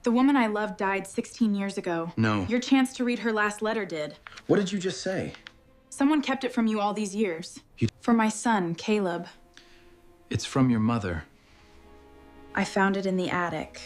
The woman I loved died 16 years ago. No. Your chance to read her last letter did. What did you just say? Someone kept it from you all these years. For my son, Caleb. It's from your mother. I found it in the attic.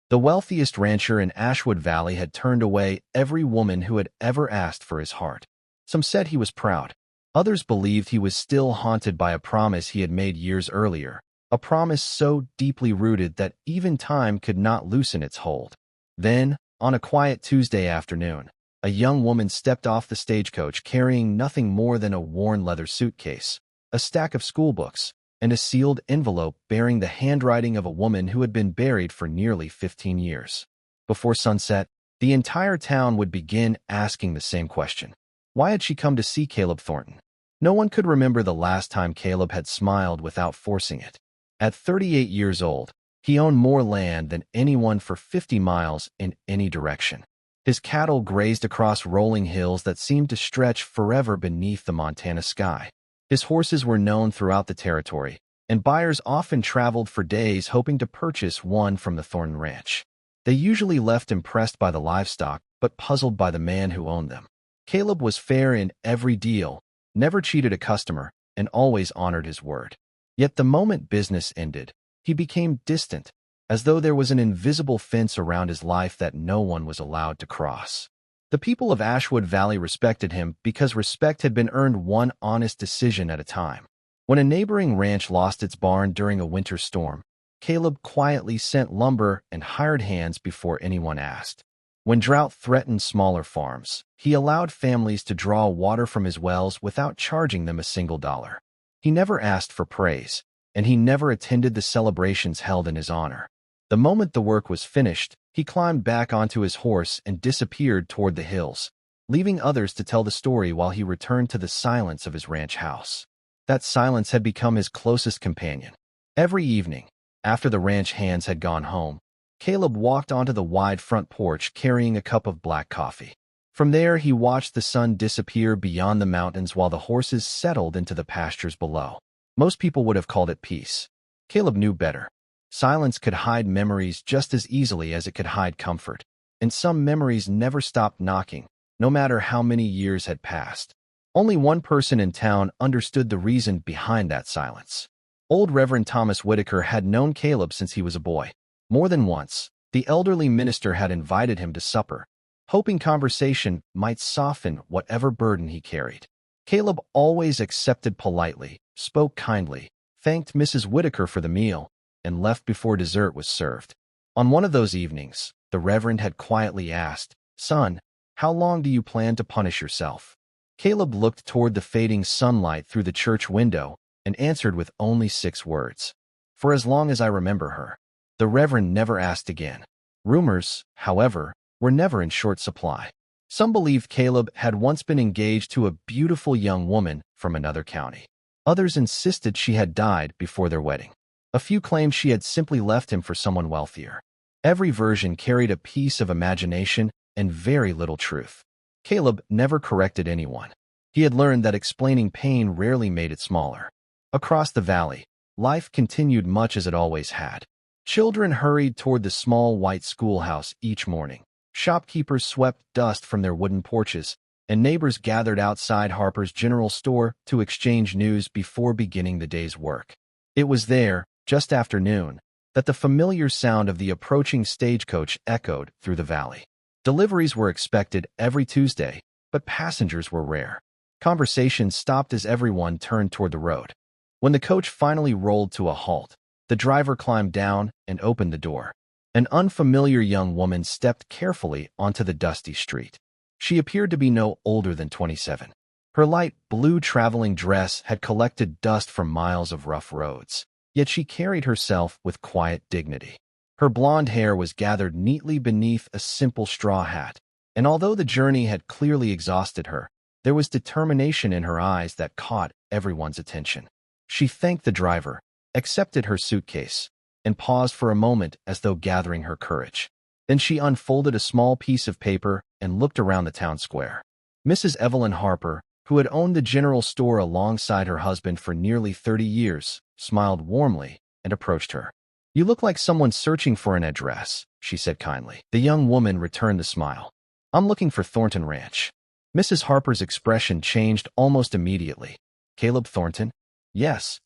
The wealthiest rancher in Ashwood Valley had turned away every woman who had ever asked for his heart. Some said he was proud. Others believed he was still haunted by a promise he had made years earlier, a promise so deeply rooted that even time could not loosen its hold. Then, on a quiet Tuesday afternoon, a young woman stepped off the stagecoach carrying nothing more than a worn leather suitcase, a stack of schoolbooks, and a sealed envelope bearing the handwriting of a woman who had been buried for nearly 15 years. Before sunset, the entire town would begin asking the same question. Why had she come to see Caleb Thornton? No one could remember the last time Caleb had smiled without forcing it. At 38 years old, he owned more land than anyone for 50 miles in any direction. His cattle grazed across rolling hills that seemed to stretch forever beneath the Montana sky. His horses were known throughout the territory, and buyers often traveled for days hoping to purchase one from the Thornton Ranch. They usually left impressed by the livestock, but puzzled by the man who owned them. Caleb was fair in every deal, never cheated a customer, and always honored his word. Yet the moment business ended, he became distant, as though there was an invisible fence around his life that no one was allowed to cross. The people of Ashwood Valley respected him because respect had been earned one honest decision at a time. When a neighboring ranch lost its barn during a winter storm, Caleb quietly sent lumber and hired hands before anyone asked. When drought threatened smaller farms, he allowed families to draw water from his wells without charging them a single dollar. He never asked for praise, and he never attended the celebrations held in his honor. The moment the work was finished, he climbed back onto his horse and disappeared toward the hills, leaving others to tell the story while he returned to the silence of his ranch house. That silence had become his closest companion. Every evening, after the ranch hands had gone home, Caleb walked onto the wide front porch carrying a cup of black coffee. From there, he watched the sun disappear beyond the mountains while the horses settled into the pastures below. Most people would have called it peace. Caleb knew better. Silence could hide memories just as easily as it could hide comfort, and some memories never stopped knocking, no matter how many years had passed. Only one person in town understood the reason behind that silence. Old Reverend Thomas Whitaker had known Caleb since he was a boy. More than once, the elderly minister had invited him to supper, hoping conversation might soften whatever burden he carried. Caleb always accepted politely, spoke kindly, thanked Mrs. Whitaker for the meal, and left before dessert was served. On one of those evenings, the Reverend had quietly asked, "Son, how long do you plan to punish yourself?" Caleb looked toward the fading sunlight through the church window and answered with only 6 words. "For as long as I remember her." The Reverend never asked again. Rumors, however, were never in short supply. Some believed Caleb had once been engaged to a beautiful young woman from another county. Others insisted she had died before their wedding. A few claimed she had simply left him for someone wealthier. Every version carried a piece of imagination and very little truth. Caleb never corrected anyone. He had learned that explaining pain rarely made it smaller. Across the valley, life continued much as it always had. Children hurried toward the small white schoolhouse each morning. Shopkeepers swept dust from their wooden porches, and neighbors gathered outside Harper's General Store to exchange news before beginning the day's work. It was there, just after noon, that the familiar sound of the approaching stagecoach echoed through the valley. Deliveries were expected every Tuesday, but passengers were rare. Conversation stopped as everyone turned toward the road. When the coach finally rolled to a halt, the driver climbed down and opened the door. An unfamiliar young woman stepped carefully onto the dusty street. She appeared to be no older than 27. Her light blue traveling dress had collected dust from miles of rough roads, yet she carried herself with quiet dignity. Her blonde hair was gathered neatly beneath a simple straw hat, and although the journey had clearly exhausted her, there was determination in her eyes that caught everyone's attention. She thanked the driver, accepted her suitcase, and paused for a moment as though gathering her courage. Then she unfolded a small piece of paper and looked around the town square. Mrs. Evelyn Harper, who had owned the general store alongside her husband for nearly 30 years, smiled warmly and approached her. You look like someone searching for an address, she said kindly. The young woman returned the smile. I'm looking for Thornton Ranch. Mrs. Harper's expression changed almost immediately. Caleb Thornton? Yes.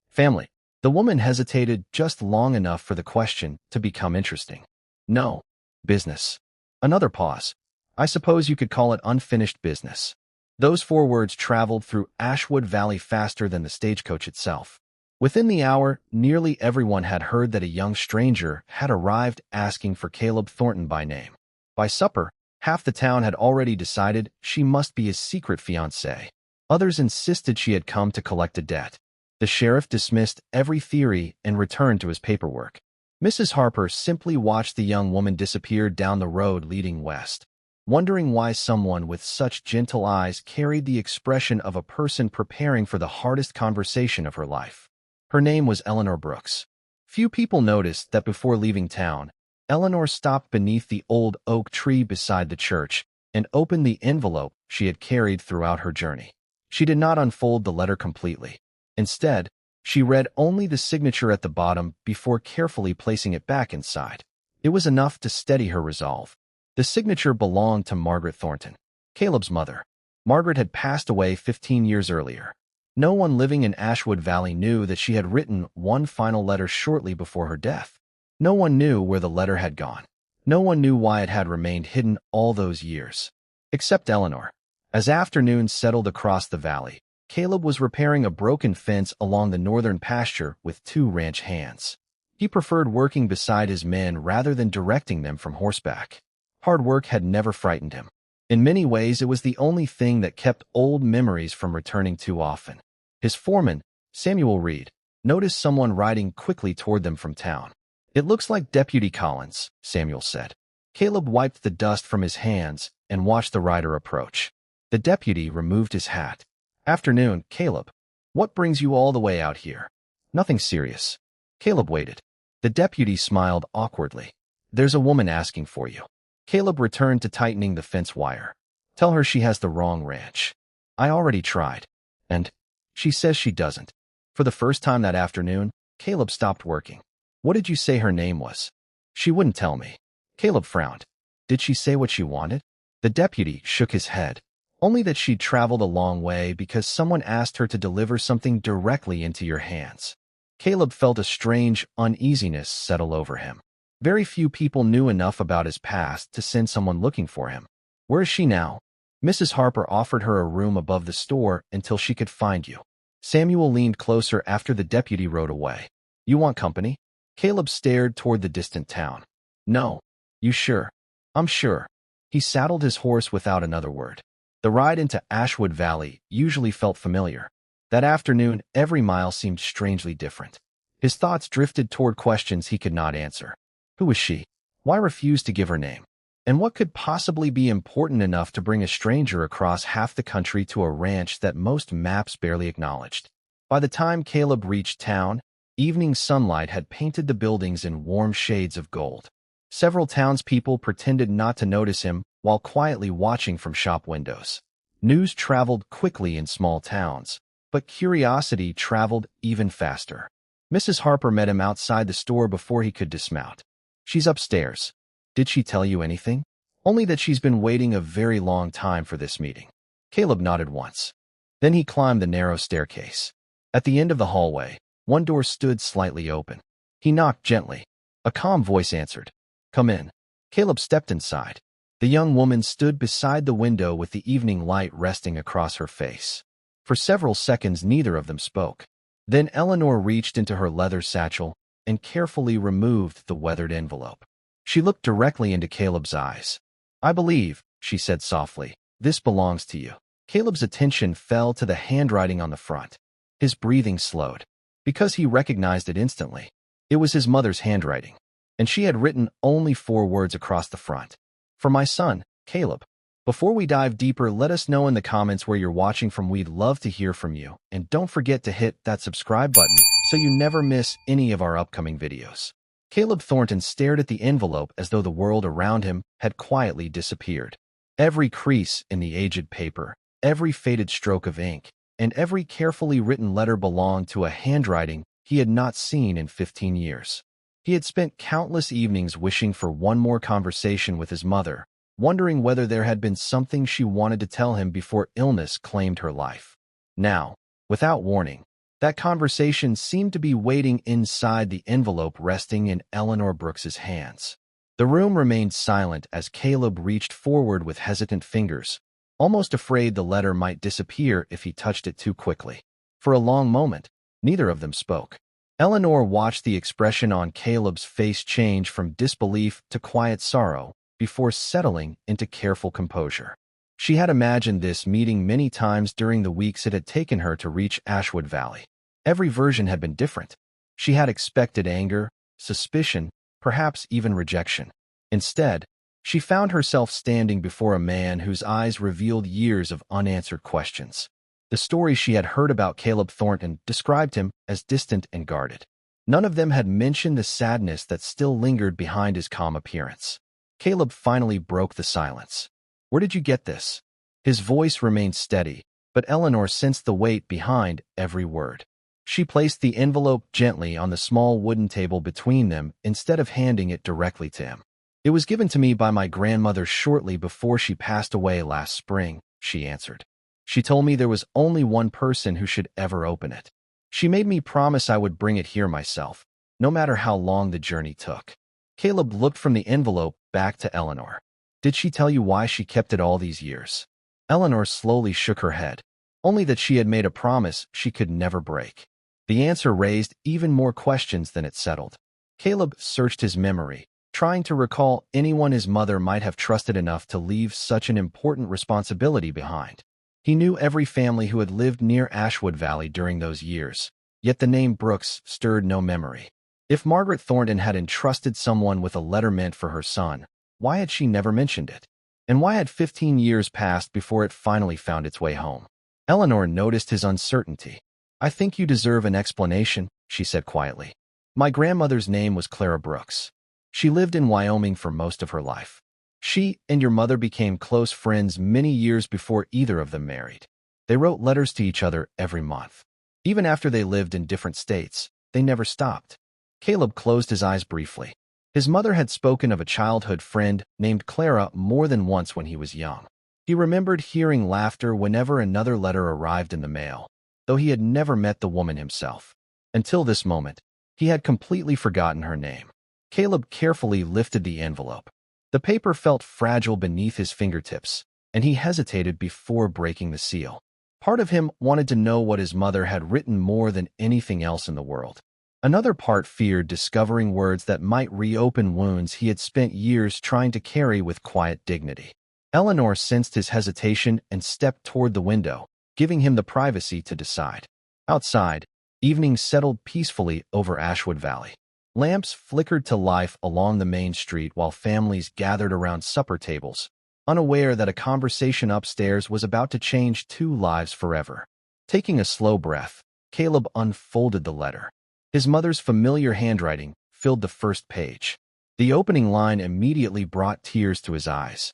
Family. The woman hesitated just long enough for the question to become interesting. No. Business. Another pause. I suppose you could call it unfinished business. Those 4 words traveled through Ashwood Valley faster than the stagecoach itself. Within the hour, nearly everyone had heard that a young stranger had arrived asking for Caleb Thornton by name. By supper, half the town had already decided she must be his secret fiancée. Others insisted she had come to collect a debt. The sheriff dismissed every theory and returned to his paperwork. Mrs. Harper simply watched the young woman disappear down the road leading west, wondering why someone with such gentle eyes carried the expression of a person preparing for the hardest conversation of her life. Her name was Eleanor Brooks. Few people noticed that before leaving town, Eleanor stopped beneath the old oak tree beside the church and opened the envelope she had carried throughout her journey. She did not unfold the letter completely. Instead, she read only the signature at the bottom before carefully placing it back inside. It was enough to steady her resolve. The signature belonged to Margaret Thornton, Caleb's mother. Margaret had passed away 15 years earlier. No one living in Ashwood Valley knew that she had written one final letter shortly before her death. No one knew where the letter had gone. No one knew why it had remained hidden all those years. Except Eleanor. As afternoon settled across the valley, Caleb was repairing a broken fence along the northern pasture with 2 ranch hands. He preferred working beside his men rather than directing them from horseback. Hard work had never frightened him. In many ways, it was the only thing that kept old memories from returning too often. His foreman, Samuel Reed, noticed someone riding quickly toward them from town. It looks like Deputy Collins, Samuel said. Caleb wiped the dust from his hands and watched the rider approach. The deputy removed his hat. Afternoon, Caleb. What brings you all the way out here? Nothing serious. Caleb waited. The deputy smiled awkwardly. There's a woman asking for you. Caleb returned to tightening the fence wire. Tell her she has the wrong ranch. I already tried. And she says she doesn't. For the first time that afternoon, Caleb stopped working. What did you say her name was? She wouldn't tell me. Caleb frowned. Did she say what she wanted? The deputy shook his head. Only that she'd traveled a long way because someone asked her to deliver something directly into your hands. Caleb felt a strange uneasiness settle over him. Very few people knew enough about his past to send someone looking for him. Where is she now? Mrs. Harper offered her a room above the store until she could find you. Samuel leaned closer after the deputy rode away. You want company? Caleb stared toward the distant town. No. You sure? I'm sure. He saddled his horse without another word. The ride into Ashwood Valley usually felt familiar. That afternoon, every mile seemed strangely different. His thoughts drifted toward questions he could not answer. Who was she? Why refuse to give her name? And what could possibly be important enough to bring a stranger across half the country to a ranch that most maps barely acknowledged? By the time Caleb reached town, evening sunlight had painted the buildings in warm shades of gold. Several townspeople pretended not to notice him while quietly watching from shop windows. News traveled quickly in small towns, but curiosity traveled even faster. Mrs. Harper met him outside the store before he could dismount. She's upstairs. Did she tell you anything? Only that she's been waiting a very long time for this meeting. Caleb nodded once. Then he climbed the narrow staircase. At the end of the hallway, one door stood slightly open. He knocked gently. A calm voice answered. Come in. Caleb stepped inside. The young woman stood beside the window with the evening light resting across her face. For several seconds, neither of them spoke. Then Eleanor reached into her leather satchel and carefully removed the weathered envelope. She looked directly into Caleb's eyes. I believe, she said softly, this belongs to you. Caleb's attention fell to the handwriting on the front. His breathing slowed, because he recognized it instantly. It was his mother's handwriting, and she had written only 4 words across the front. For my son, Caleb. Before we dive deeper, let us know in the comments where you're watching from. We'd love to hear from you. And don't forget to hit that subscribe button so you never miss any of our upcoming videos. Caleb Thornton stared at the envelope as though the world around him had quietly disappeared. Every crease in the aged paper, every faded stroke of ink, and every carefully written letter belonged to a handwriting he had not seen in 15 years. He had spent countless evenings wishing for one more conversation with his mother, wondering whether there had been something she wanted to tell him before illness claimed her life. Now, without warning, that conversation seemed to be waiting inside the envelope resting in Eleanor Brooks's hands. The room remained silent as Caleb reached forward with hesitant fingers, almost afraid the letter might disappear if he touched it too quickly. For a long moment, neither of them spoke. Eleanor watched the expression on Caleb's face change from disbelief to quiet sorrow before settling into careful composure. She had imagined this meeting many times during the weeks it had taken her to reach Ashwood Valley. Every version had been different. She had expected anger, suspicion, perhaps even rejection. Instead, she found herself standing before a man whose eyes revealed years of unanswered questions. The stories she had heard about Caleb Thornton described him as distant and guarded. None of them had mentioned the sadness that still lingered behind his calm appearance. Caleb finally broke the silence. "Where did you get this?" His voice remained steady, but Eleanor sensed the weight behind every word. She placed the envelope gently on the small wooden table between them instead of handing it directly to him. "It was given to me by my grandmother shortly before she passed away last spring," she answered. "She told me there was only one person who should ever open it. She made me promise I would bring it here myself, no matter how long the journey took." Caleb looked from the envelope back to Eleanor. "Did she tell you why she kept it all these years?" Eleanor slowly shook her head, only that she had made a promise she could never break. The answer raised even more questions than it settled. Caleb searched his memory, trying to recall anyone his mother might have trusted enough to leave such an important responsibility behind. He knew every family who had lived near Ashwood Valley during those years, yet the name Brooks stirred no memory. If Margaret Thornton had entrusted someone with a letter meant for her son, why had she never mentioned it? And why had 15 years passed before it finally found its way home? Eleanor noticed his uncertainty. "I think you deserve an explanation," she said quietly. "My grandmother's name was Clara Brooks. She lived in Wyoming for most of her life. She and your mother became close friends many years before either of them married. They wrote letters to each other every month. Even after they lived in different states, they never stopped." Caleb closed his eyes briefly. His mother had spoken of a childhood friend named Clara more than once when he was young. He remembered hearing laughter whenever another letter arrived in the mail, though he had never met the woman himself. Until this moment, he had completely forgotten her name. Caleb carefully lifted the envelope. The paper felt fragile beneath his fingertips, and he hesitated before breaking the seal. Part of him wanted to know what his mother had written more than anything else in the world. Another part feared discovering words that might reopen wounds he had spent years trying to carry with quiet dignity. Eleanor sensed his hesitation and stepped toward the window, giving him the privacy to decide. Outside, evening settled peacefully over Ashwood Valley. Lamps flickered to life along the main street while families gathered around supper tables, unaware that a conversation upstairs was about to change two lives forever. Taking a slow breath, Caleb unfolded the letter. His mother's familiar handwriting filled the first page. The opening line immediately brought tears to his eyes.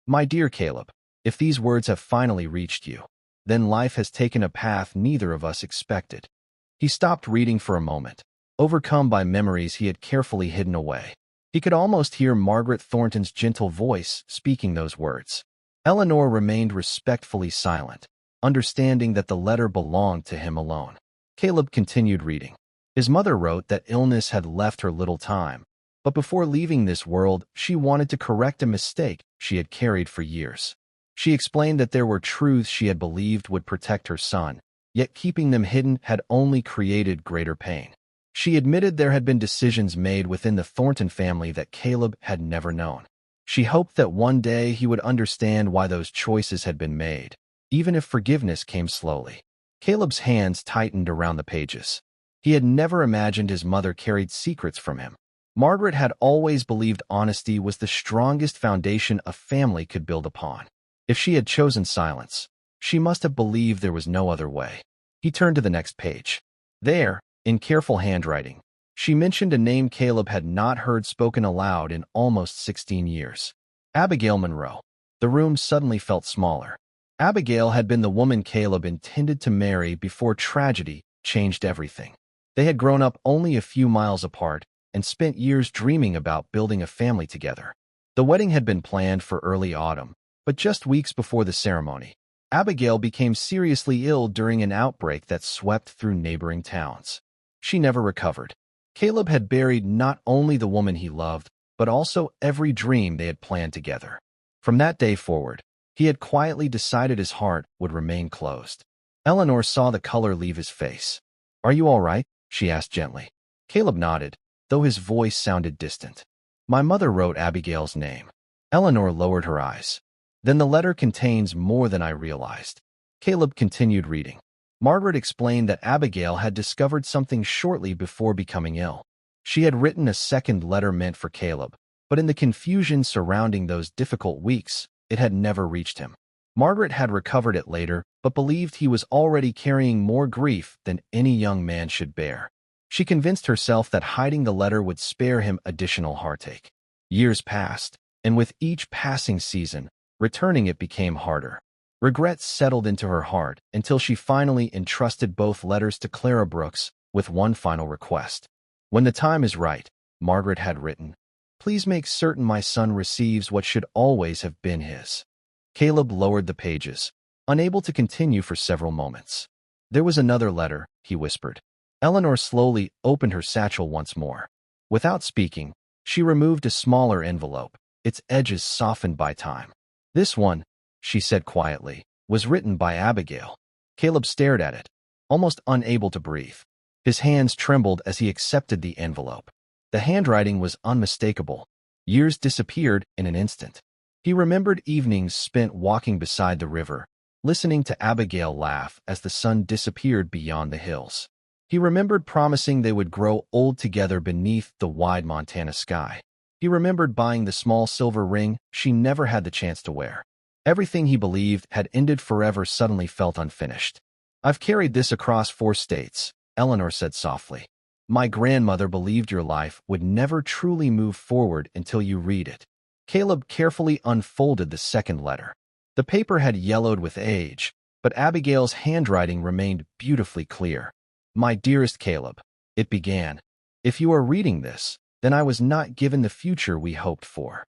"My dear Caleb, if these words have finally reached you, then life has taken a path neither of us expected." He stopped reading for a moment, overcome by memories he had carefully hidden away. He could almost hear Margaret Thornton's gentle voice speaking those words. Eleanor remained respectfully silent, understanding that the letter belonged to him alone. Caleb continued reading. His mother wrote that illness had left her little time, but before leaving this world, she wanted to correct a mistake she had carried for years. She explained that there were truths she had believed would protect her son, yet keeping them hidden had only created greater pain. She admitted there had been decisions made within the Thornton family that Caleb had never known. She hoped that one day he would understand why those choices had been made, even if forgiveness came slowly. Caleb's hands tightened around the pages. He had never imagined his mother carried secrets from him. Margaret had always believed honesty was the strongest foundation a family could build upon. If she had chosen silence, she must have believed there was no other way. He turned to the next page. There, in careful handwriting, she mentioned a name Caleb had not heard spoken aloud in almost 16 years. Abigail Monroe. The room suddenly felt smaller. Abigail had been the woman Caleb intended to marry before tragedy changed everything. They had grown up only a few miles apart, and spent years dreaming about building a family together. The wedding had been planned for early autumn, but just weeks before the ceremony, Abigail became seriously ill during an outbreak that swept through neighboring towns. She never recovered. Caleb had buried not only the woman he loved, but also every dream they had planned together. From that day forward, he had quietly decided his heart would remain closed. Eleanor saw the color leave his face. "Are you all right?" she asked gently. Caleb nodded, though his voice sounded distant. "My mother wrote Abigail's name." Eleanor lowered her eyes. "Then the letter contains more than I realized." Caleb continued reading. Margaret explained that Abigail had discovered something shortly before becoming ill. She had written a second letter meant for Caleb, but in the confusion surrounding those difficult weeks, it had never reached him. Margaret had recovered it later, but believed he was already carrying more grief than any young man should bear. She convinced herself that hiding the letter would spare him additional heartache. Years passed, and with each passing season, returning it became harder. Regret settled into her heart until she finally entrusted both letters to Clara Brooks with one final request. "When the time is right," Margaret had written, "please make certain my son receives what should always have been his." Caleb lowered the pages, unable to continue for several moments. "There was another letter," he whispered. Eleanor slowly opened her satchel once more. Without speaking, she removed a smaller envelope, its edges softened by time. "This one," she said quietly, "was written by Abigail." Caleb stared at it, almost unable to breathe. His hands trembled as he accepted the envelope. The handwriting was unmistakable. Years disappeared in an instant. He remembered evenings spent walking beside the river, listening to Abigail laugh as the sun disappeared beyond the hills. He remembered promising they would grow old together beneath the wide Montana sky. He remembered buying the small silver ring she never had the chance to wear. Everything he believed had ended forever suddenly felt unfinished. "I've carried this across 4 states, Eleanor said softly. "My grandmother believed your life would never truly move forward until you read it." Caleb carefully unfolded the second letter. The paper had yellowed with age, but Abigail's handwriting remained beautifully clear. "My dearest Caleb," it began, "if you are reading this, then I was not given the future we hoped for."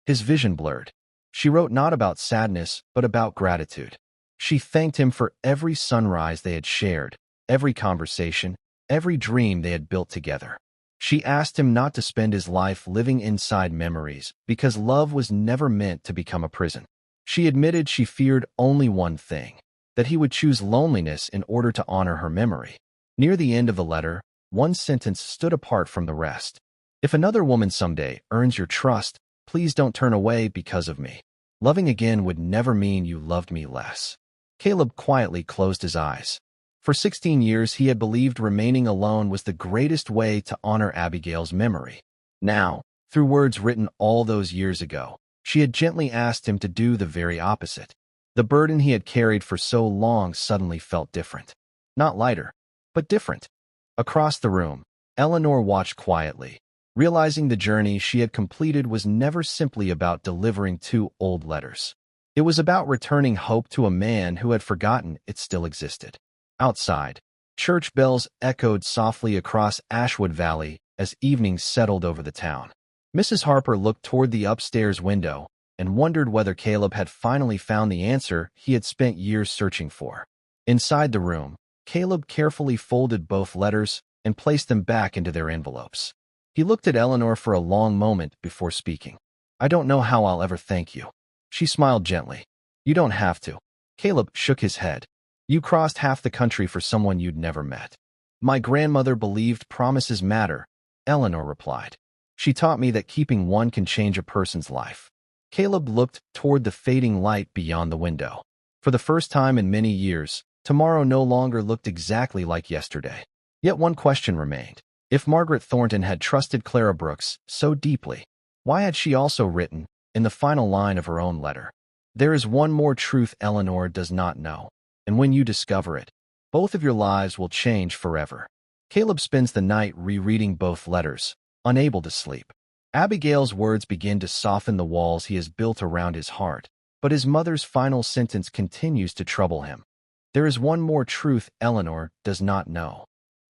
His vision blurred. She wrote not about sadness, but about gratitude. She thanked him for every sunrise they had shared, every conversation, every dream they had built together. She asked him not to spend his life living inside memories, because love was never meant to become a prison. She admitted she feared only one thing, that he would choose loneliness in order to honor her memory. Near the end of the letter, one sentence stood apart from the rest. "If another woman someday earns your trust, please don't turn away because of me. Loving again would never mean you loved me less." Caleb quietly closed his eyes. For 16 years, he had believed remaining alone was the greatest way to honor Abigail's memory. Now, through words written all those years ago, she had gently asked him to do the very opposite. The burden he had carried for so long suddenly felt different. Not lighter, but different. Across the room, Eleanor watched quietly, realizing the journey she had completed was never simply about delivering 2 old letters. It was about returning hope to a man who had forgotten it still existed. Outside, church bells echoed softly across Ashwood Valley as evening settled over the town. Mrs. Harper looked toward the upstairs window and wondered whether Caleb had finally found the answer he had spent years searching for. Inside the room, Caleb carefully folded both letters and placed them back into their envelopes. He looked at Eleanor for a long moment before speaking. "I don't know how I'll ever thank you." She smiled gently. "You don't have to." Caleb shook his head. "You crossed half the country for someone you'd never met." "My grandmother believed promises matter," Eleanor replied. "She taught me that keeping one can change a person's life." Caleb looked toward the fading light beyond the window. For the first time in many years, tomorrow no longer looked exactly like yesterday. Yet one question remained. If Margaret Thornton had trusted Clara Brooks so deeply, why had she also written, in the final line of her own letter, "There is one more truth Eleanor does not know, and when you discover it, both of your lives will change forever." Caleb spends the night rereading both letters, unable to sleep. Abigail's words begin to soften the walls he has built around his heart, but his mother's final sentence continues to trouble him. "There is one more truth Eleanor does not know."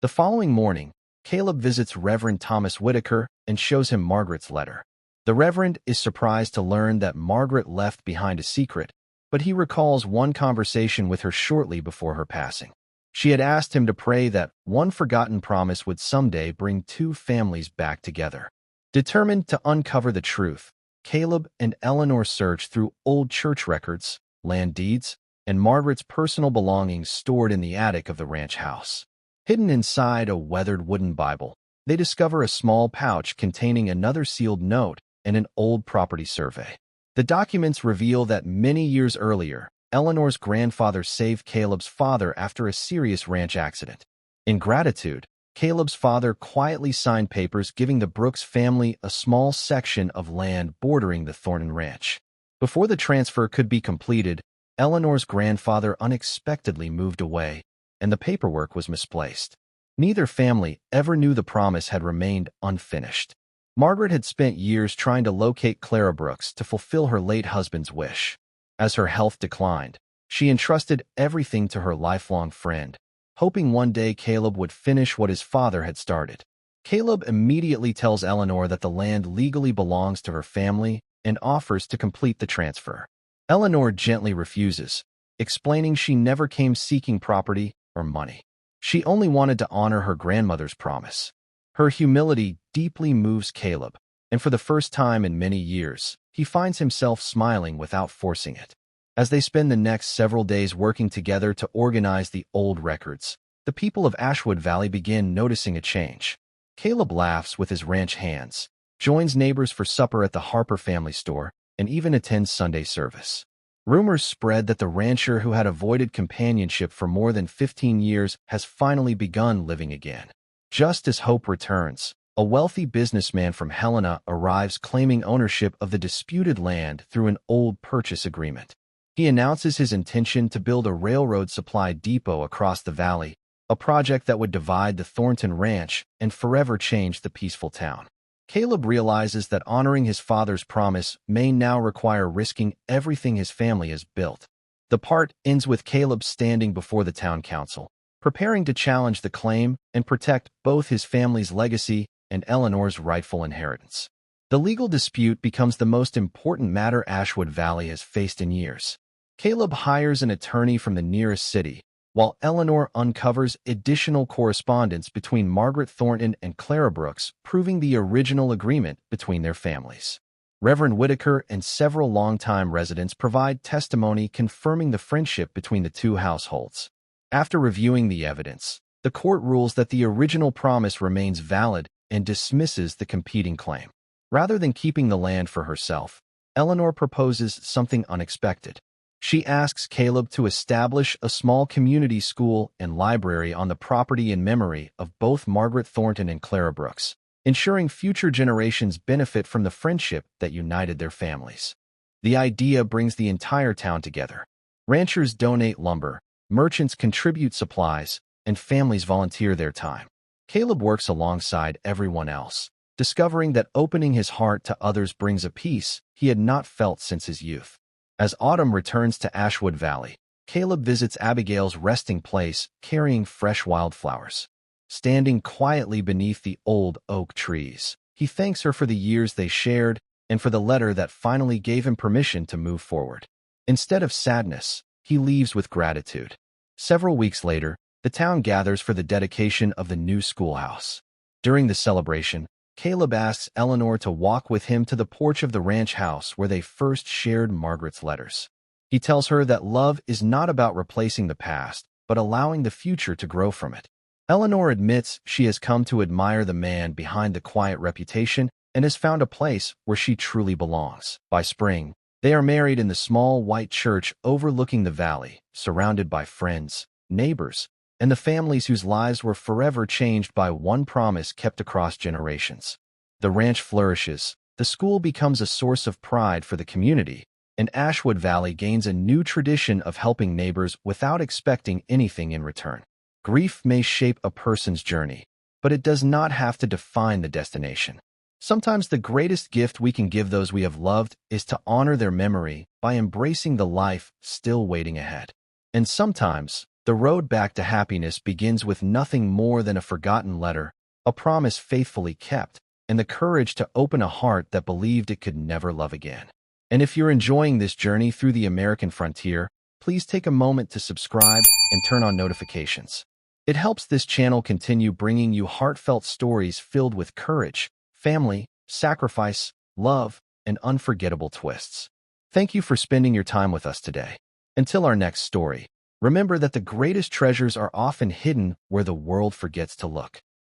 The following morning, Caleb visits Reverend Thomas Whitaker and shows him Margaret's letter. The Reverend is surprised to learn that Margaret left behind a secret, but he recalls one conversation with her shortly before her passing. She had asked him to pray that one forgotten promise would someday bring two families back together. Determined to uncover the truth, Caleb and Eleanor search through old church records, land deeds, and Margaret's personal belongings stored in the attic of the ranch house. Hidden inside a weathered wooden Bible, they discover a small pouch containing another sealed note and an old property survey. The documents reveal that many years earlier, Eleanor's grandfather saved Caleb's father after a serious ranch accident. In gratitude, Caleb's father quietly signed papers giving the Brooks family a small section of land bordering the Thornton ranch. Before the transfer could be completed, Eleanor's grandfather unexpectedly moved away, and the paperwork was misplaced. Neither family ever knew the promise had remained unfinished. Margaret had spent years trying to locate Clara Brooks to fulfill her late husband's wish. As her health declined, she entrusted everything to her lifelong friend, hoping one day Caleb would finish what his father had started. Caleb immediately tells Eleanor that the land legally belongs to her family and offers to complete the transfer. Eleanor gently refuses, explaining she never came seeking property or money. She only wanted to honor her grandmother's promise. Her humility deeply moves Caleb, and for the first time in many years, he finds himself smiling without forcing it. As they spend the next several days working together to organize the old records, the people of Ashwood Valley begin noticing a change. Caleb laughs with his ranch hands, joins neighbors for supper at the Harper family store, and even attends Sunday service. Rumors spread that the rancher who had avoided companionship for more than 15 years has finally begun living again. Just as hope returns, a wealthy businessman from Helena arrives claiming ownership of the disputed land through an old purchase agreement. He announces his intention to build a railroad supply depot across the valley, a project that would divide the Thornton ranch and forever change the peaceful town. Caleb realizes that honoring his father's promise may now require risking everything his family has built. The part ends with Caleb standing before the town council, preparing to challenge the claim and protect both his family's legacy and Eleanor's rightful inheritance. The legal dispute becomes the most important matter Ashwood Valley has faced in years. Caleb hires an attorney from the nearest city, while Eleanor uncovers additional correspondence between Margaret Thornton and Clara Brooks, proving the original agreement between their families. Reverend Whitaker and several longtime residents provide testimony confirming the friendship between the two households. After reviewing the evidence, the court rules that the original promise remains valid and dismisses the competing claim. Rather than keeping the land for herself, Eleanor proposes something unexpected. She asks Caleb to establish a small community school and library on the property in memory of both Margaret Thornton and Clara Brooks, ensuring future generations benefit from the friendship that united their families. The idea brings the entire town together. Ranchers donate lumber, merchants contribute supplies, and families volunteer their time. Caleb works alongside everyone else, discovering that opening his heart to others brings a peace he had not felt since his youth. As autumn returns to Ashwood Valley, Caleb visits Abigail's resting place carrying fresh wildflowers. Standing quietly beneath the old oak trees, he thanks her for the years they shared and for the letter that finally gave him permission to move forward. Instead of sadness, he leaves with gratitude. Several weeks later, the town gathers for the dedication of the new schoolhouse. During the celebration, Caleb asks Eleanor to walk with him to the porch of the ranch house where they first shared Margaret's letters. He tells her that love is not about replacing the past, but allowing the future to grow from it. Eleanor admits she has come to admire the man behind the quiet reputation and has found a place where she truly belongs. By spring, they are married in the small white church overlooking the valley, surrounded by friends, neighbors, and the families whose lives were forever changed by one promise kept across generations. The ranch flourishes, the school becomes a source of pride for the community, and Ashwood Valley gains a new tradition of helping neighbors without expecting anything in return. Grief may shape a person's journey, but it does not have to define the destination. Sometimes the greatest gift we can give those we have loved is to honor their memory by embracing the life still waiting ahead. And sometimes, the road back to happiness begins with nothing more than a forgotten letter, a promise faithfully kept, and the courage to open a heart that believed it could never love again. And if you're enjoying this journey through the American frontier, please take a moment to subscribe and turn on notifications. It helps this channel continue bringing you heartfelt stories filled with courage, family, sacrifice, love, and unforgettable twists. Thank you for spending your time with us today. Until our next story, remember that the greatest treasures are often hidden where the world forgets to look.